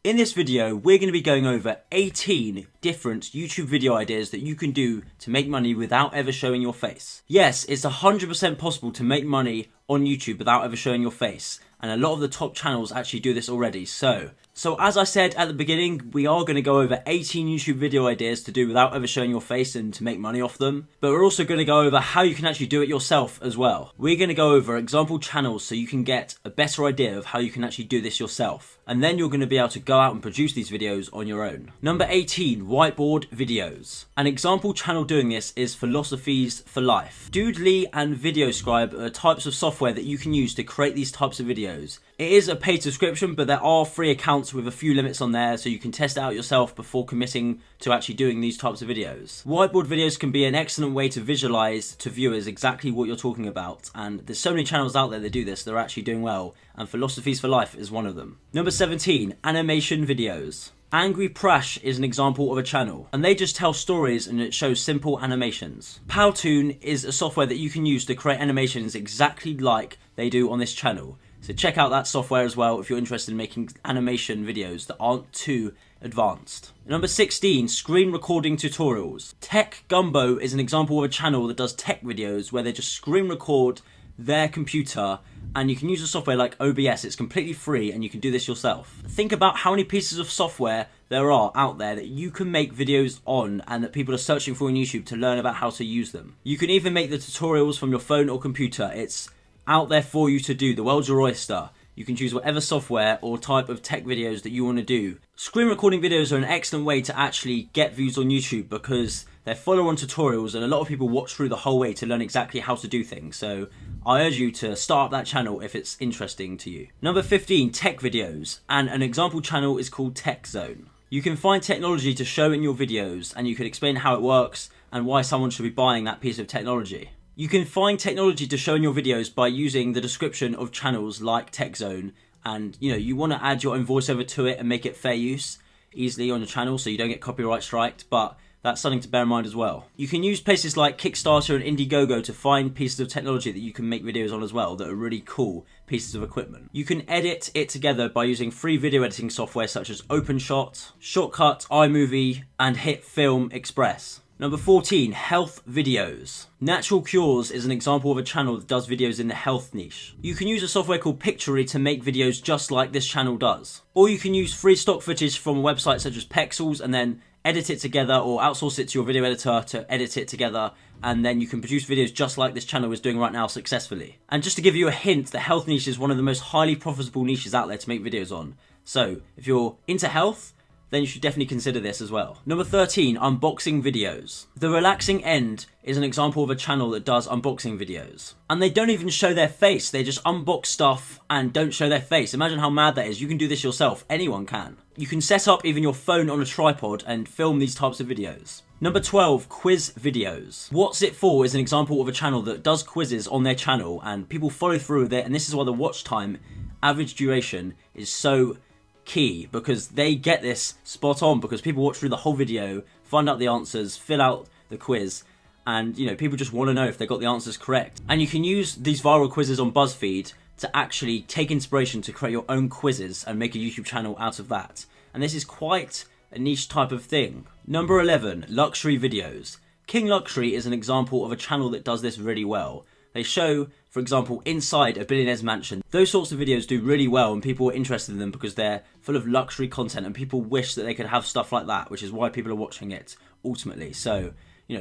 In this video, we're going to be going over 18 different YouTube video ideas that you can do to make money without ever showing your face. Yes, it's 100% possible to make money on YouTube without ever showing your face, and a lot of the top channels actually do this already. So as I said at the beginning, we are going to go over 18 YouTube video ideas to do without ever showing your face and to make money off them. But we're also going to go over how you can actually do it yourself as well. We're going to go over example channels so you can get a better idea of how you can actually do this yourself. And then you're going to be able to go out and produce these videos on your own. Number 18, whiteboard videos. An example channel doing this is Philosophies for Life. Doodly and VideoScribe are types of software that you can use to create these types of videos. It is a paid subscription, but there are free accounts with a few limits on there, so you can test it out yourself before committing to actually doing these types of videos. Whiteboard videos can be an excellent way to visualize to viewers exactly what you're talking about, and there's so many channels out there that do this that are actually doing well, and Philosophies for Life is one of them. Number 17, animation videos. Angry Prash is an example of a channel, and they just tell stories and it shows simple animations. Powtoon is a software that you can use to create animations exactly like they do on this channel. So check out that software as well if you're interested in making animation videos that aren't too advanced. Number 16, screen recording tutorials. Tech Gumbo is an example of a channel that does tech videos where they just screen record their computer, and you can use a software like OBS. It's completely free and you can do this yourself. Think about how many pieces of software there are out there that you can make videos on and that people are searching for on YouTube to learn about how to use them. You can even make the tutorials from your phone or computer. It's out there for you to do. The world's your oyster. You can choose whatever software or type of tech videos that you want to do. Screen recording videos are an excellent way to actually get views on YouTube because they're follow-on tutorials and a lot of people watch through the whole way to learn exactly how to do things. So I urge you to start up that channel if it's interesting to you. Number 15, tech videos. And an example channel is called Tech Zone. You can find technology to show in your videos and you can explain how it works and why someone should be buying that piece of technology. You can find technology to show in your videos by using the description of channels like TechZone, and you want to add your own voiceover to it and make it fair use easily on your channel so you don't get copyright striked, but that's something to bear in mind as well. You can use places like Kickstarter and Indiegogo to find pieces of technology that you can make videos on as well that are really cool pieces of equipment. You can edit it together by using free video editing software such as OpenShot, Shortcut, iMovie, and Hit Film Express. Number 14, health videos. Natural Cures is an example of a channel that does videos in the health niche. You can use a software called Pictory to make videos just like this channel does. Or you can use free stock footage from a website such as Pexels and then edit it together or outsource it to your video editor to edit it together, and then you can produce videos just like this channel is doing right now successfully. And just to give you a hint, the health niche is one of the most highly profitable niches out there to make videos on. So if you're into health, then you should definitely consider this as well. Number 13, unboxing videos. The Relaxing End is an example of a channel that does unboxing videos. And they don't even show their face, they just unbox stuff and don't show their face. Imagine how mad that is. You can do this yourself, anyone can. You can set up even your phone on a tripod and film these types of videos. Number 12, quiz videos. What's It For is an example of a channel that does quizzes on their channel and people follow through with it, and this is why the watch time, average duration, is so key, because they get this spot on because people watch through the whole video, find out the answers, fill out the quiz, and people just want to know if they got the answers correct. And you can use these viral quizzes on BuzzFeed to actually take inspiration to create your own quizzes and make a YouTube channel out of that. And this is quite a niche type of thing. Number 11, luxury videos. King Luxury is an example of a channel that does this really well. They show, for example, inside a billionaire's mansion. Those sorts of videos do really well and people are interested in them because they're full of luxury content and people wish that they could have stuff like that, which is why people are watching it ultimately. So,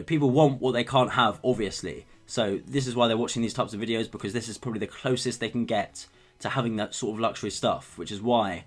people want what they can't have, obviously. So this is why they're watching these types of videos, because this is probably the closest they can get to having that sort of luxury stuff, which is why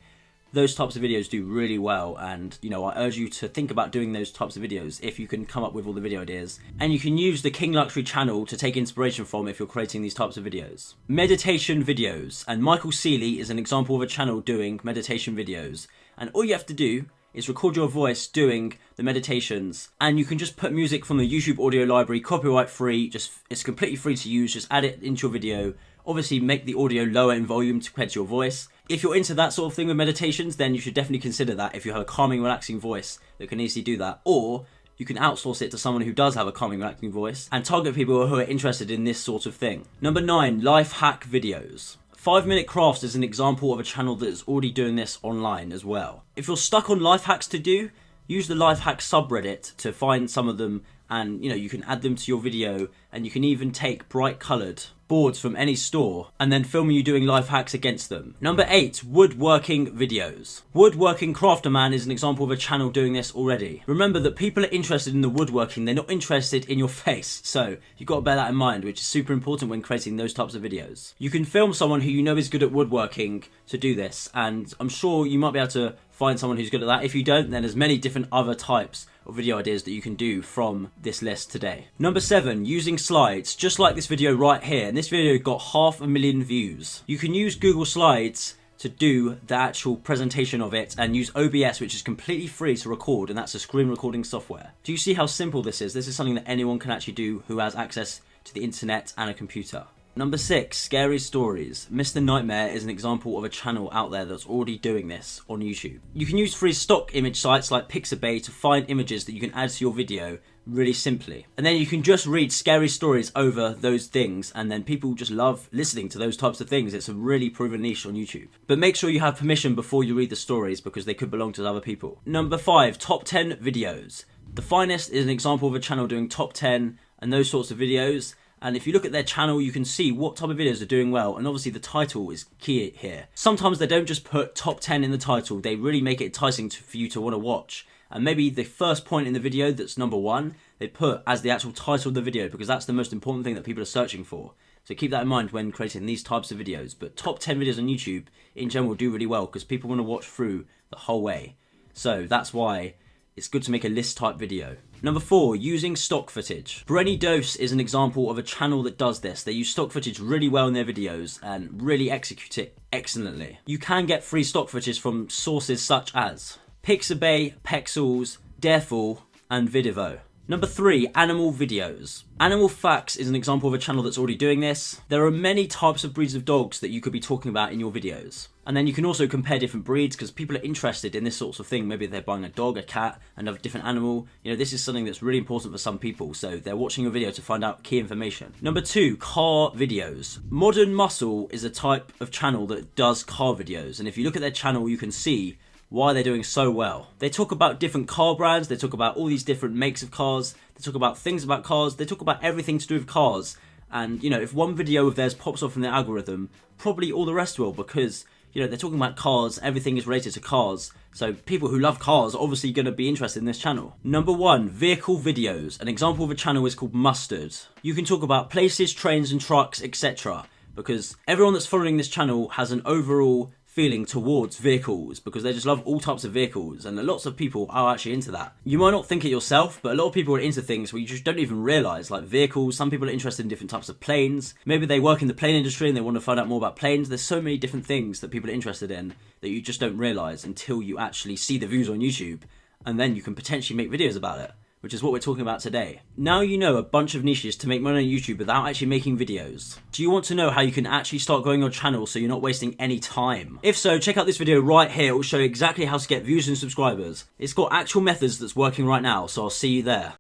those types of videos do really well. And I urge you to think about doing those types of videos if you can come up with all the video ideas. And you can use the King Luxury channel to take inspiration from if you're creating these types of videos. Meditation videos. And Michael Seeley is an example of a channel doing meditation videos. And all you have to do is record your voice doing the meditations, and you can just put music from the YouTube audio library, copyright free, it's completely free to use, just add it into your video. Obviously make the audio lower in volume compared to your voice. If you're into that sort of thing with meditations, then you should definitely consider that if you have a calming, relaxing voice that can easily do that. Or you can outsource it to someone who does have a calming, relaxing voice and target people who are interested in this sort of thing. Number 9, life hack videos. 5-Minute Crafts is an example of a channel that is already doing this online as well. If you're stuck on life hacks to do, use the life hack subreddit to find some of them, and you can add them to your video, and you can even take bright coloured boards from any store and then film you doing life hacks against them. Number 8, woodworking videos. Woodworking Crafter Man is an example of a channel doing this already. Remember that people are interested in the woodworking, they're not interested in your face, so you've got to bear that in mind, which is super important when creating those types of videos. You can film someone who you know is good at woodworking to do this, and I'm sure you might be able to find someone who's good at that. If you don't, then there's many different other types of video ideas that you can do from this list today. Number 7, using slides, just like this video right here. And this video got 500,000 views. You can use Google Slides to do the actual presentation of it, and use OBS, which is completely free to record, and that's a screen recording software. Do you see how simple this is? This is something that anyone can actually do who has access to the internet and a computer. Number 6, scary stories. Mr. Nightmare is an example of a channel out there that's already doing this on YouTube. You can use free stock image sites like Pixabay to find images that you can add to your video really simply. And then you can just read scary stories over those things, and then people just love listening to those types of things. It's a really proven niche on YouTube. But make sure you have permission before you read the stories, because they could belong to other people. Number 5, top 10 videos. The Finest is an example of a channel doing top 10 and those sorts of videos. And if you look at their channel, you can see what type of videos are doing well. And obviously the title is key here. Sometimes they don't just put top 10 in the title. They really make it enticing for you to want to watch. And maybe the first point in the video that's number 1, they put as the actual title of the video, because that's the most important thing that people are searching for. So keep that in mind when creating these types of videos. But top 10 videos on YouTube in general do really well, because people want to watch through the whole way. So that's why it's good to make a list type video. Number 4, using stock footage. Brenny Dose is an example of a channel that does this. They use stock footage really well in their videos and really execute it excellently. You can get free stock footage from sources such as Pixabay, Pexels, Dareful, and Vidivo. Number 3, animal videos. Animal Facts is an example of a channel that's already doing this. There are many types of breeds of dogs that you could be talking about in your videos. And then you can also compare different breeds, because people are interested in this sort of thing. Maybe they're buying a dog, a cat, another different animal. This is something that's really important for some people, so they're watching your video to find out key information. Number 2, car videos. Modern Muscle is a type of channel that does car videos, and if you look at their channel, you can see why they're doing so well. They talk about different car brands, they talk about all these different makes of cars, they talk about things about cars, they talk about everything to do with cars. And if one video of theirs pops off in the algorithm, probably all the rest will, because they're talking about cars, everything is related to cars. So people who love cars are obviously going to be interested in this channel. Number 1, vehicle videos. An example of a channel is called Mustard. You can talk about places, trains and trucks, etc. Because everyone that's following this channel has an overall feeling towards vehicles, because they just love all types of vehicles, and lots of people are actually into that. You might not think it yourself, but a lot of people are into things where you just don't even realise, like vehicles. Some people are interested in different types of planes. Maybe they work in the plane industry and they want to find out more about planes. There's so many different things that people are interested in that you just don't realise until you actually see the views on YouTube, and then you can potentially make videos about it, which is what we're talking about today. Now you know a bunch of niches to make money on YouTube without actually making videos. Do you want to know how you can actually start growing your channel so you're not wasting any time? If so, check out this video right here. It will show you exactly how to get views and subscribers. It's got actual methods that's working right now, so I'll see you there.